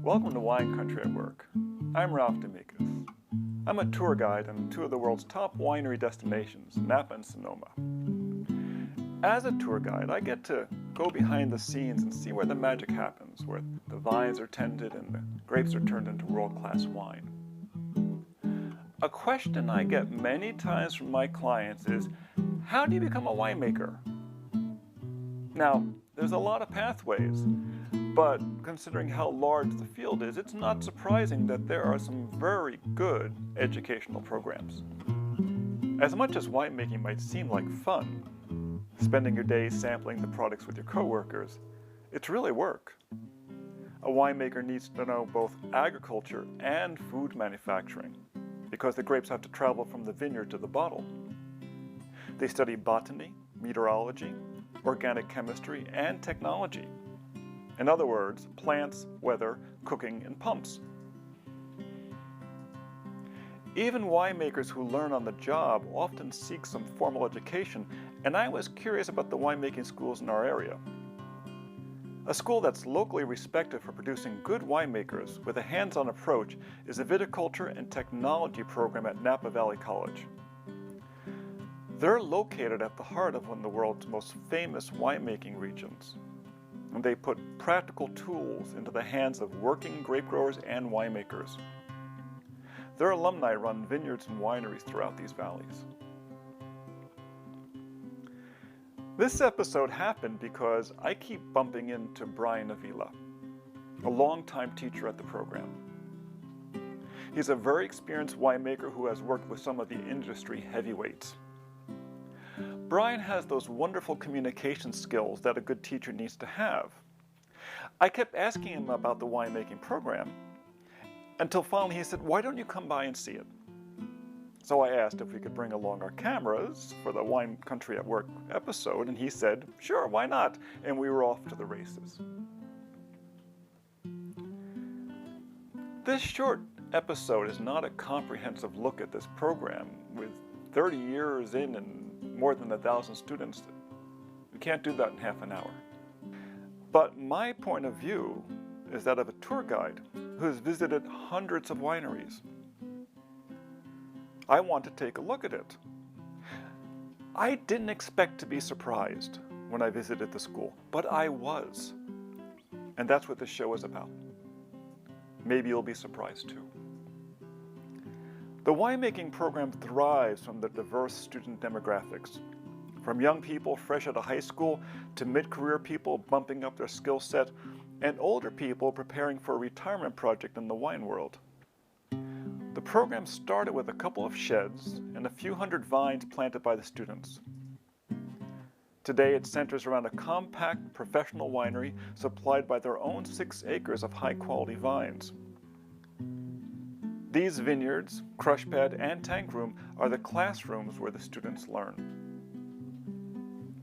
Welcome to Wine Country at Work. I'm Ralph D'Amicis. I'm a tour guide in two of the world's top winery destinations, Napa and Sonoma. As a tour guide, I get to go behind the scenes and see where the magic happens, where the vines are tended and the grapes are turned into world-class wine. A question I get many times from my clients is, how do you become a winemaker? Now, there's a lot of pathways, but considering how large the field is, it's not surprising that there are some very good educational programs. As much as winemaking might seem like fun, spending your days sampling the products with your coworkers, it's really work. A winemaker needs to know both agriculture and food manufacturing, because the grapes have to travel from the vineyard to the bottle. They study botany, meteorology, organic chemistry, and technology. In other words, plants, weather, cooking, and pumps. Even winemakers who learn on the job often seek some formal education, and I was curious about the winemaking schools in our area. A school that's locally respected for producing good winemakers with a hands-on approach is the Viticulture and Technology program at Napa Valley College. They're located at the heart of one of the world's most famous winemaking regions. And they put practical tools into the hands of working grape growers and winemakers. Their alumni run vineyards and wineries throughout these valleys. This episode happened because I keep bumping into Brian Avila, a longtime teacher at the program. He's a very experienced winemaker who has worked with some of the industry heavyweights. Brian has those wonderful communication skills that a good teacher needs to have. I kept asking him about the winemaking program until finally he said, "Why don't you come by and see it?" So I asked if we could bring along our cameras for the Wine Country at Work episode, and he said, "Sure, why not?" And we were off to the races. This short episode is not a comprehensive look at this program. With 30 years in and more than 1,000 students, we can't do that in half an hour. But my point of view is that of a tour guide who has visited hundreds of wineries. I want to take a look at it. I didn't expect to be surprised when I visited the school, but I was. And that's what this show is about. Maybe you'll be surprised too. The winemaking program thrives from the diverse student demographics, from young people fresh out of high school to mid-career people bumping up their skill set, and older people preparing for a retirement project in the wine world. The program started with a couple of sheds and a few hundred vines planted by the students. Today it centers around a compact professional winery supplied by their own 6 acres of high-quality vines. These vineyards, crush pad, and tank room are the classrooms where the students learn.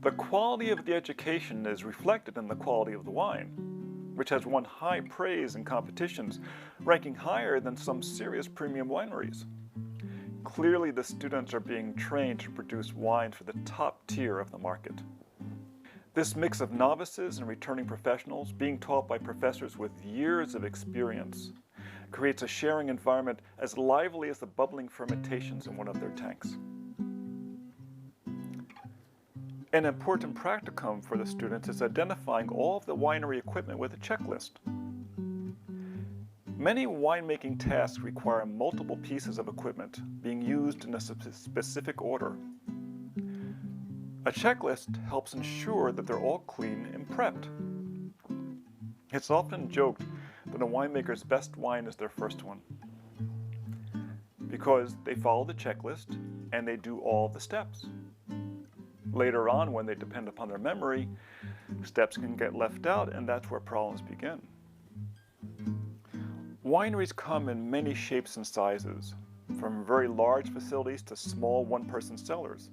The quality of the education is reflected in the quality of the wine, which has won high praise in competitions, ranking higher than some serious premium wineries. Clearly, the students are being trained to produce wines for the top tier of the market. This mix of novices and returning professionals being taught by professors with years of experience creates a sharing environment as lively as the bubbling fermentations in one of their tanks. An important practicum for the students is identifying all of the winery equipment with a checklist. Many winemaking tasks require multiple pieces of equipment being used in a specific order. A checklist helps ensure that they're all clean and prepped. It's often joked that a winemaker's best wine is their first one, because they follow the checklist and they do all the steps. Later on, when they depend upon their memory, steps can get left out, and that's where problems begin. Wineries come in many shapes and sizes, from very large facilities to small one-person cellars.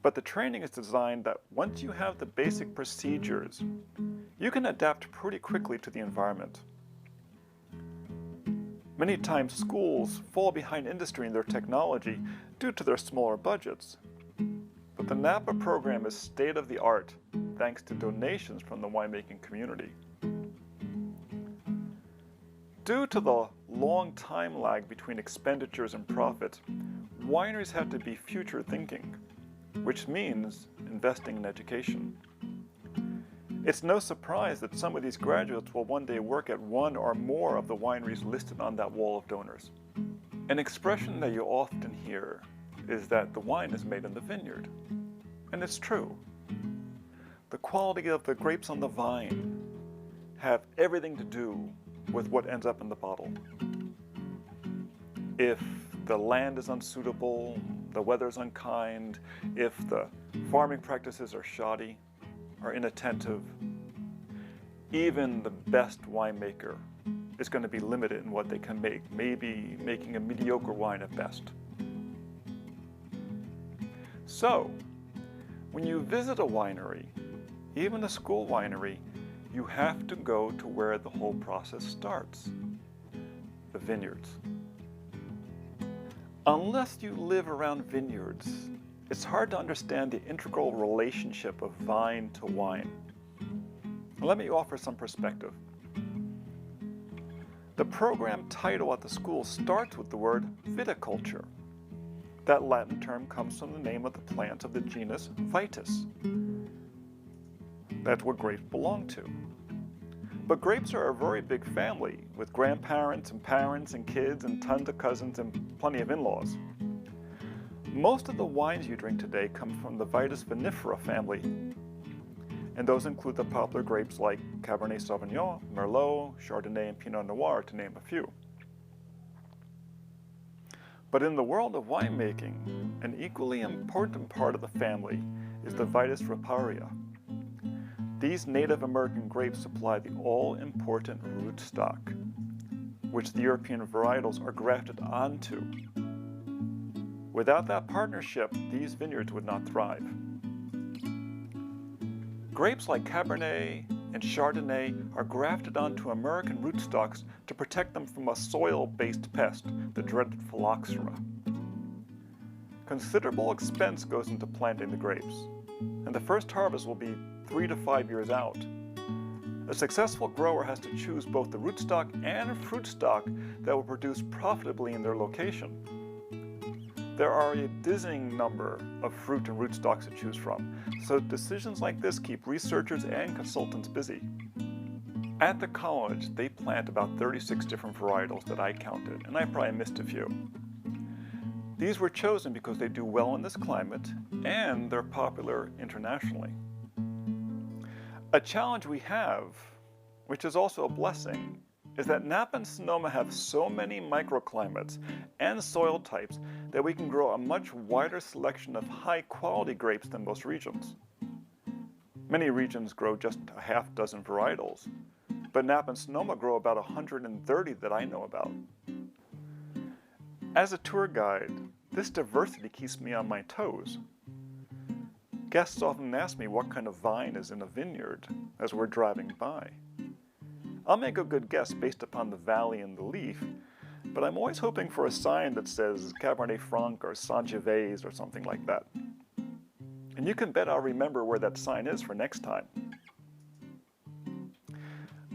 But the training is designed that once you have the basic procedures, you can adapt pretty quickly to the environment. Many times schools fall behind industry in their technology due to their smaller budgets. But the Napa program is state-of-the-art thanks to donations from the winemaking community. Due to the long time lag between expenditures and profits, wineries have to be future thinking, which means investing in education. It's no surprise that some of these graduates will one day work at one or more of the wineries listed on that wall of donors. An expression that you often hear is that the wine is made in the vineyard. And it's true. The quality of the grapes on the vine have everything to do with what ends up in the bottle. If the land is unsuitable, the weather is unkind, if the farming practices are shoddy or inattentive, even the best winemaker is going to be limited in what they can make, maybe making a mediocre wine at best. So, when you visit a winery, even a school winery, you have to go to where the whole process starts, the vineyards. Unless you live around vineyards, it's hard to understand the integral relationship of vine to wine. Let me offer some perspective. The program title at the school starts with the word viticulture. That Latin term comes from the name of the plant of the genus Vitis. That's what grapes belong to. But grapes are a very big family, with grandparents and parents and kids and tons of cousins and plenty of in-laws. Most of the wines you drink today come from the Vitis vinifera family, and those include the popular grapes like Cabernet Sauvignon, Merlot, Chardonnay, and Pinot Noir, to name a few. But in the world of winemaking, an equally important part of the family is the Vitis riparia. These Native American grapes supply the all-important rootstock, which the European varietals are grafted onto. Without that partnership, these vineyards would not thrive. Grapes like Cabernet and Chardonnay are grafted onto American rootstocks to protect them from a soil-based pest, the dreaded phylloxera. Considerable expense goes into planting the grapes, and the first harvest will be 3 to 5 years out. A successful grower has to choose both the rootstock and fruit stock that will produce profitably in their location. There are a dizzying number of fruit and rootstocks to choose from, so decisions like this keep researchers and consultants busy. At the college, they plant about 36 different varietals that I counted, and I probably missed a few. These were chosen because they do well in this climate, and they're popular internationally. A challenge we have, which is also a blessing, is that Napa and Sonoma have so many microclimates and soil types that we can grow a much wider selection of high-quality grapes than most regions. Many regions grow just a half dozen varietals, but Napa and Sonoma grow about 130 that I know about. As a tour guide, this diversity keeps me on my toes. Guests often ask me what kind of vine is in a vineyard as we're driving by. I'll make a good guess based upon the valley and the leaf, but I'm always hoping for a sign that says Cabernet Franc or Sangiovese or something like that. And you can bet I'll remember where that sign is for next time.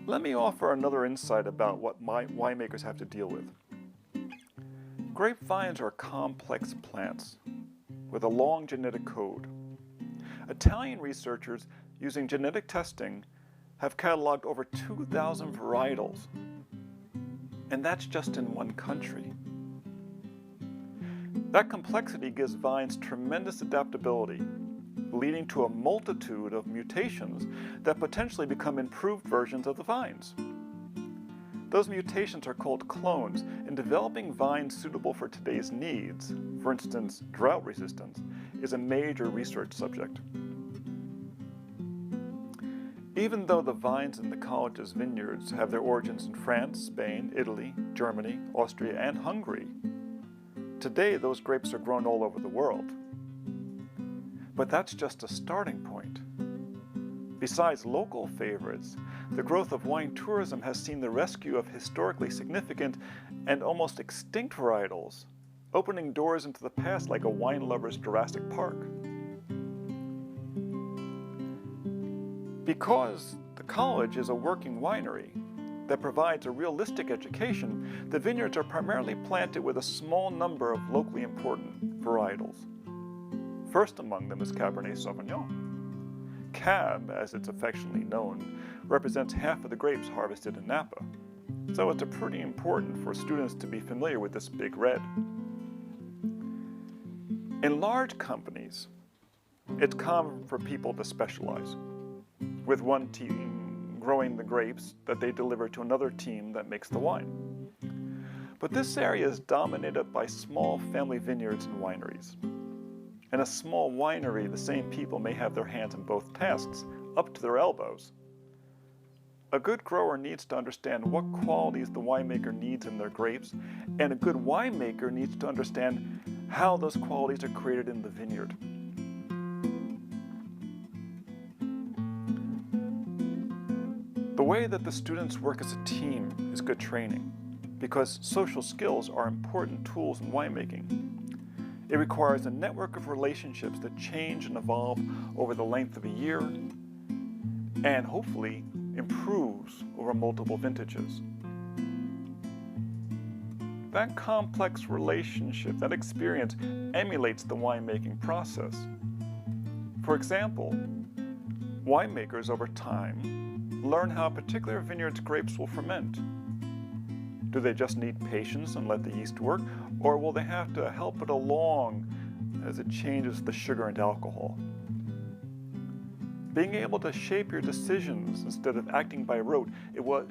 Let me offer another insight about what winemakers have to deal with. Grapevines are complex plants with a long genetic code. Italian researchers, using genetic testing, have cataloged over 2,000 varietals, and that's just in one country. That complexity gives vines tremendous adaptability, leading to a multitude of mutations that potentially become improved versions of the vines. Those mutations are called clones, and developing vines suitable for today's needs, for instance, drought resistance, is a major research subject. Even though the vines in the college's vineyards have their origins in France, Spain, Italy, Germany, Austria, and Hungary, today those grapes are grown all over the world. But that's just a starting point. Besides local favorites, the growth of wine tourism has seen the rescue of historically significant and almost extinct varietals, opening doors into the past like a wine lover's Jurassic Park. Because the college is a working winery, that provides a realistic education, the vineyards are primarily planted with a small number of locally important varietals. First among them is Cabernet Sauvignon. Cab, as it's affectionately known, represents half of the grapes harvested in Napa, so it's pretty important for students to be familiar with this big red. In large companies, it's common for people to specialize, with one team growing the grapes that they deliver to another team that makes the wine. But this area is dominated by small family vineyards and wineries. In a small winery, the same people may have their hands in both tasks, up to their elbows. A good grower needs to understand what qualities the winemaker needs in their grapes, and a good winemaker needs to understand how those qualities are created in the vineyard. The way that the students work as a team is good training, because social skills are important tools in winemaking. It requires a network of relationships that change and evolve over the length of a year, and hopefully improves over multiple vintages. That complex relationship, that experience, emulates the winemaking process. For example, winemakers over time learn how a particular vineyard's grapes will ferment. Do they just need patience and let the yeast work, or will they have to help it along as it changes the sugar into alcohol? Being able to shape your decisions instead of acting by rote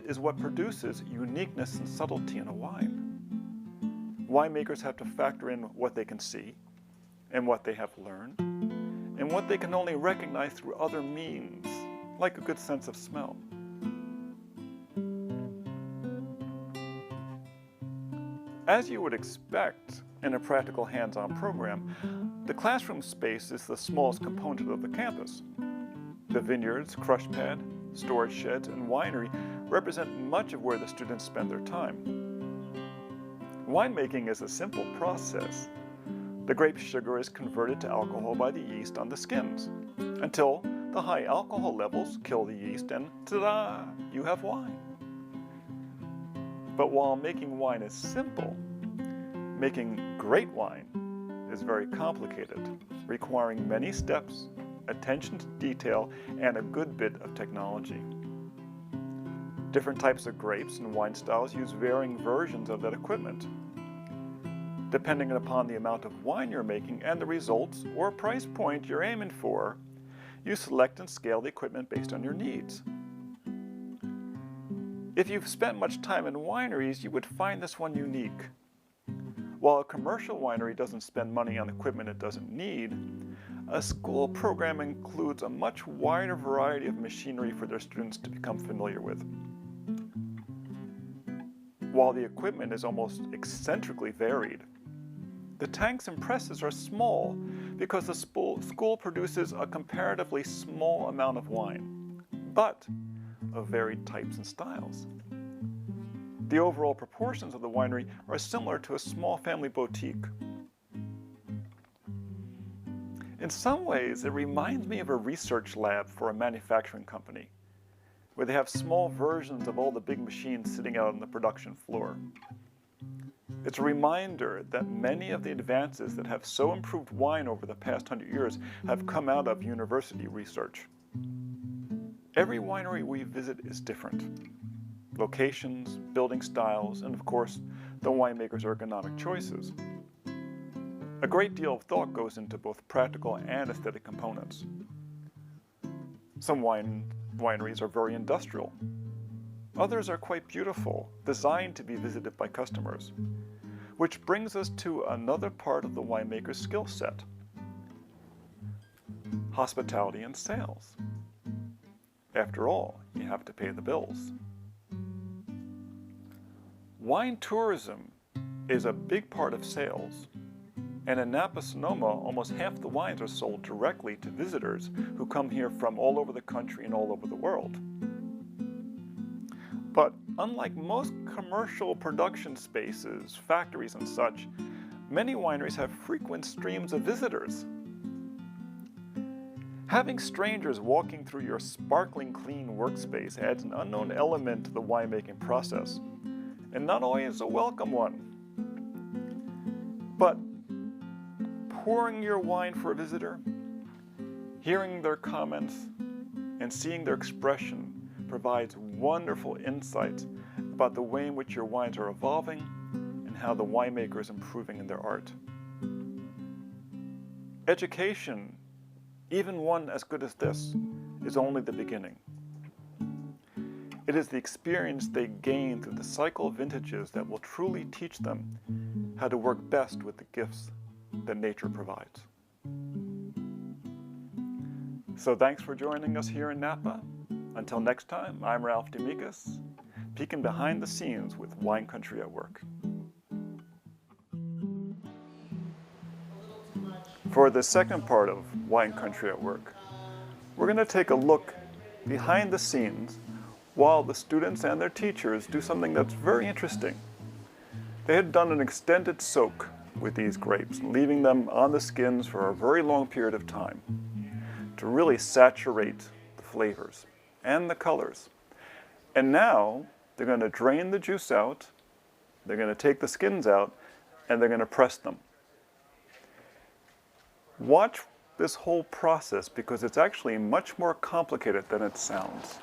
is what produces uniqueness and subtlety in a wine. Winemakers have to factor in what they can see, and what they have learned, and what they can only recognize through other means, like a good sense of smell. As you would expect in a practical hands-on program, the classroom space is the smallest component of the campus. The vineyards, crush pad, storage sheds, and winery represent much of where the students spend their time. Winemaking is a simple process. The grape sugar is converted to alcohol by the yeast on the skins, until the high alcohol levels kill the yeast and ta-da, you have wine. But while making wine is simple, making great wine is very complicated, requiring many steps, attention to detail, and a good bit of technology. Different types of grapes and wine styles use varying versions of that equipment. Depending upon the amount of wine you're making and the results or price point you're aiming for, you select and scale the equipment based on your needs. If you've spent much time in wineries, you would find this one unique. While a commercial winery doesn't spend money on equipment it doesn't need, a school program includes a much wider variety of machinery for their students to become familiar with. While the equipment is almost eccentrically varied, the tanks and presses are small because the school produces a comparatively small amount of wine, but of varied types and styles. The overall proportions of the winery are similar to a small family boutique. In some ways, it reminds me of a research lab for a manufacturing company, where they have small versions of all the big machines sitting out on the production floor. It's a reminder that many of the advances that have so improved wine over the past 100 years have come out of university research. Every winery we visit is different. Locations, building styles, and of course, the winemaker's ergonomic choices. A great deal of thought goes into both practical and aesthetic components. Some wineries are very industrial. Others are quite beautiful, designed to be visited by customers. Which brings us to another part of the winemaker's skill set: hospitality and sales. After all, you have to pay the bills. Wine tourism is a big part of sales, and in Napa, Sonoma, almost half the wines are sold directly to visitors who come here from all over the country and all over the world. But unlike most commercial production spaces, factories and such, many wineries have frequent streams of visitors. Having strangers walking through your sparkling clean workspace adds an unknown element to the winemaking process, and not always a welcome one. But pouring your wine for a visitor, hearing their comments, and seeing their expression provides wonderful insights about the way in which your wines are evolving and how the winemaker is improving in their art. Education, even one as good as this, is only the beginning. It is the experience they gain through the cycle of vintages that will truly teach them how to work best with the gifts that nature provides. So thanks for joining us here in Napa. Until next time, I'm Ralph Demikas, peeking behind the scenes with Wine Country at Work. For the second part of Wine Country at Work, we're going to take a look behind the scenes while the students and their teachers do something that's very interesting. They had done an extended soak with these grapes, leaving them on the skins for a very long period of time to really saturate the flavors and the colors. And now they're going to drain the juice out, they're going to take the skins out, and they're going to press them. Watch this whole process because it's actually much more complicated than it sounds.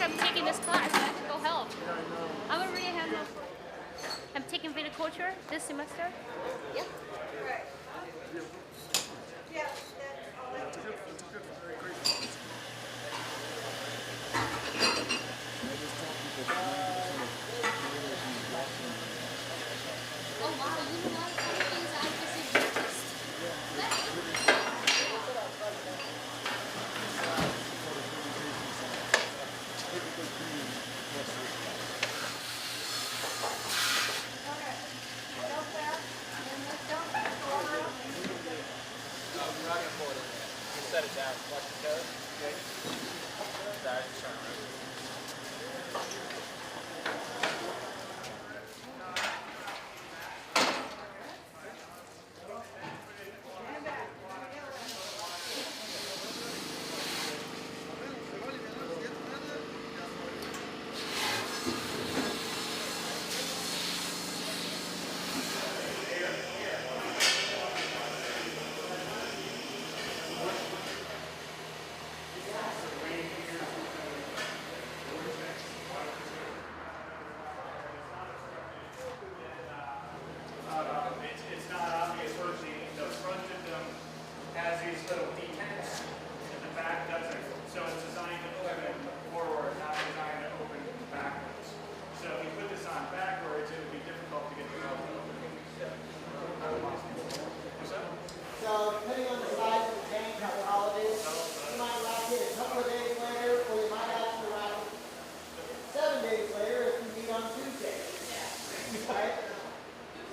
I'm taking this class. I have to go help. I'm a rehab. I'm taking viticulture this semester. Yeah. Right. Yeah. Oh wow, you know a lot of things I just exist. Set it down. Watch the toes. Okay. Sorry, turn around.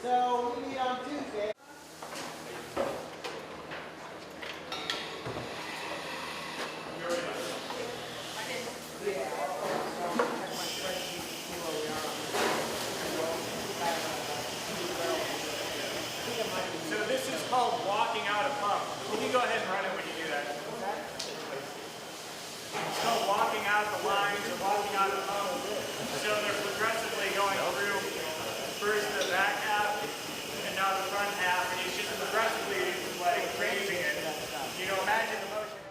So we meet on Tuesday. So this is called walking out a pump. Can you go ahead and run it when you do that? It's called walking out the lines or walking out the pump. So they're progressively going through first the back half and now the front half, and it's just progressively like raising it. You know, imagine the motion.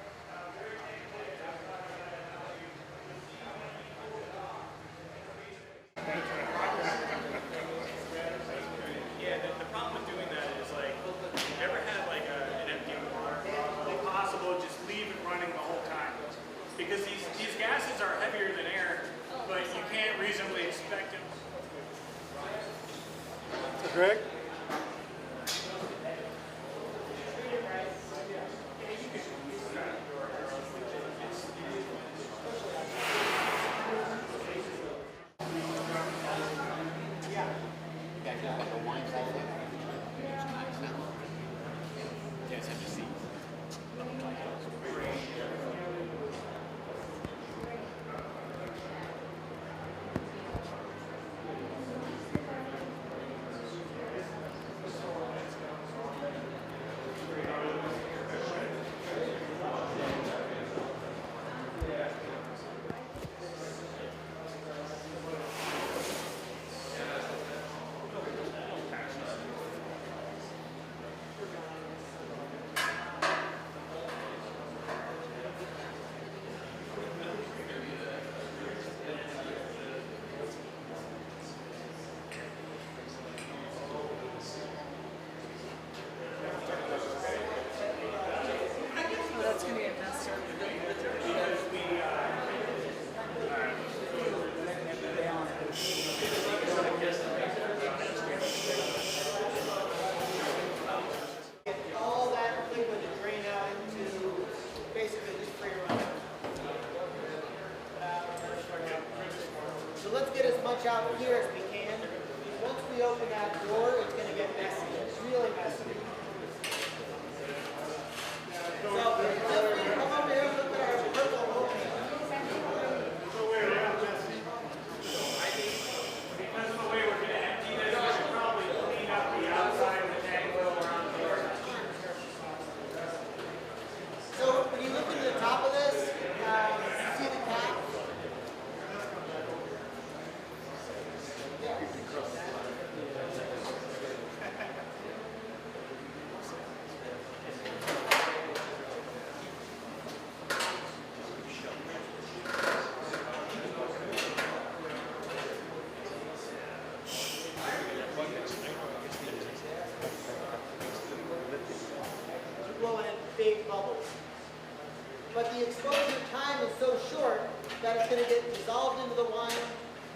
Yeah, the problem with doing that is like, you ever had like an empty water? If possible, just leave it running the whole time. Because these gases are heavier than air, but you can't reasonably expect it. Greg? Out here as we can. Once we open that door, it's going to get messy. It's really messy. So, come over here and look at our purple opening. Because of the way we're going to empty this, we should probably clean up the outside of the tank around here. So, when you look at the top of this, you see the cap? Blowing in big bubbles. But the exposure time is so short that it's going to get dissolved into the wine,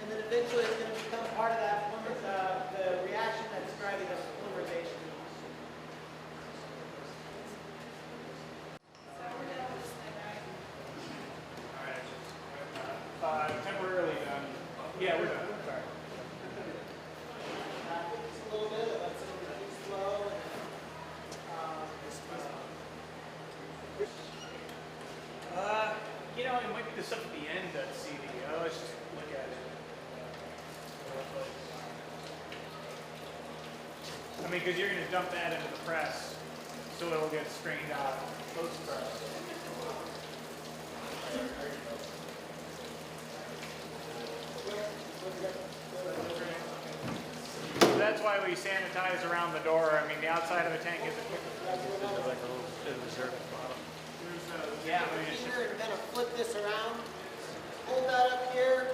and then eventually it's going to become part of that the reaction that's driving the polymerization. Temporarily done. Yeah, we're done. Sorry. Just a little bit of it's slow. You know, it might be the stuff at the end that's CD. Let's just look at it. I mean, because you're going to dump that into the press, so it'll get strained out post-press. So that's why we sanitize around the door. I mean, the outside of the tank isn't. There's like a little bit of reserve at the bottom. Yeah, I mean, it's just. We're going to flip this around. Hold that up here.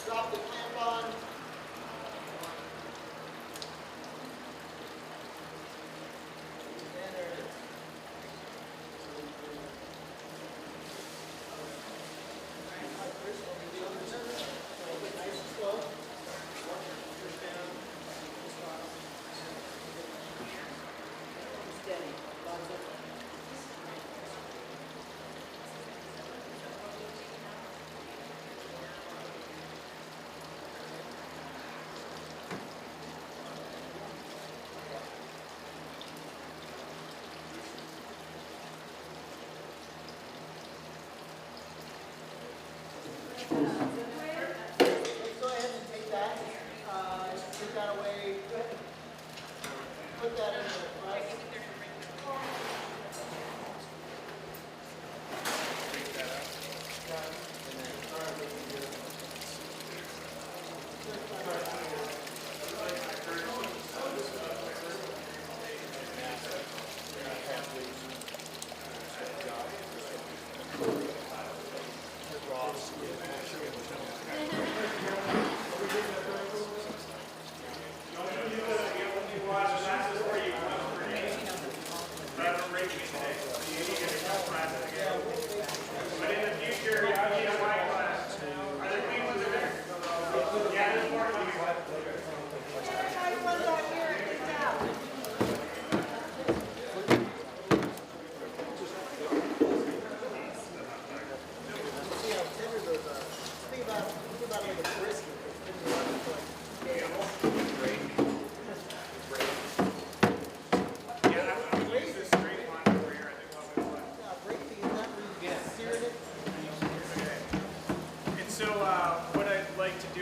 Drop the clamp on. And there it is. Nice and slow. Steady. Put that in there.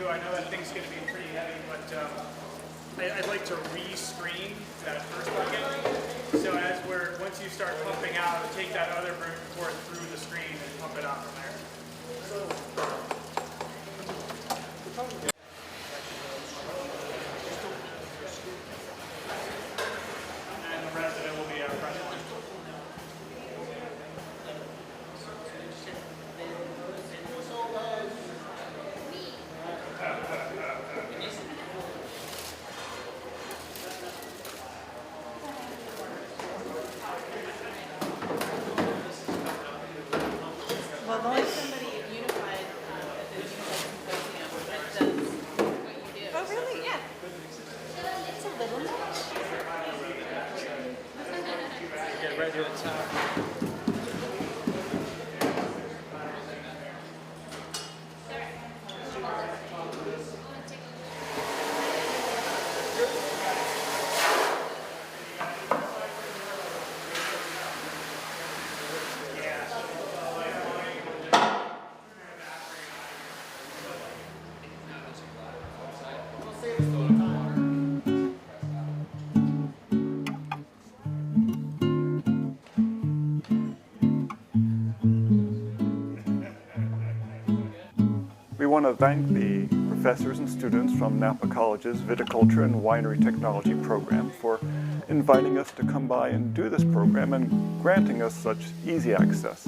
I know that thing's going to be pretty heavy, but I'd like to re-screen that first bucket. So once you start pumping out, take that other port through the screen and pump it out from there. And the rest of it will be a fresh one. Well, there's somebody at Unified at the Symposium that does what you do. Oh, really? Yeah. It's a little much. Get right to the top. We want to thank the professors and students from Napa College's Viticulture and Winery Technology program for inviting us to come by and do this program and granting us such easy access.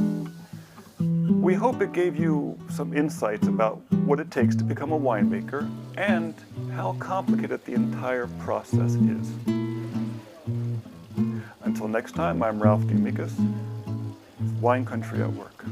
We hope it gave you some insights about what it takes to become a winemaker and how complicated the entire process is. Until next time, I'm Ralph D. Mikas, Wine Country at Work.